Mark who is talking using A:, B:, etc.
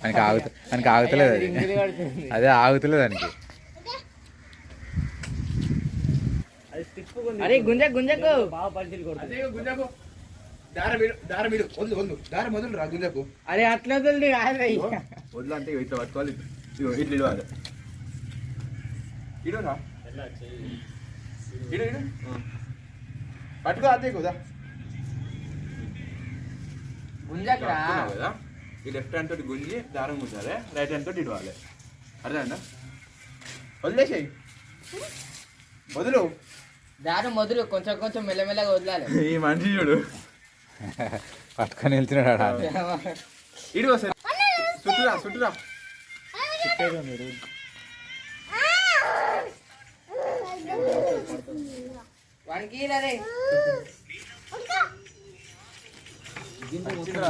A: దానికి ఆగుతలేదు అది. అదే ఆగుతలేదు దానికి.
B: అరే గుంజకు
C: గుంజకు.
B: అరే అట్లా వదలండి
C: వద్దు అంటే ఇట్లా పట్టుకోవాలి, ఇట్లా ఇడవాలి. ఇడురా ఇడు పట్టుకో అంతే కదా.
B: గుంజకురా
C: కదా ఈ లెఫ్ట్ హ్యాండ్ తోటి గుంజి దారం గుంజాలి, రైట్ హ్యాండ్ తోటి ఇడవాలి. అర్థమైందా? వదిలేసేయి, వదులు.
B: దారం మొదలు కొంచెం కొంచెం మెల్లమెల్లగా వదలాలి.
C: ఈ మనిషి చూడు
A: పట్టుకొని వెళ్తున్నాడు.
C: ఇడు వస్తుంది. చుట్టురా
B: వానికి రే
C: చుట్టురా.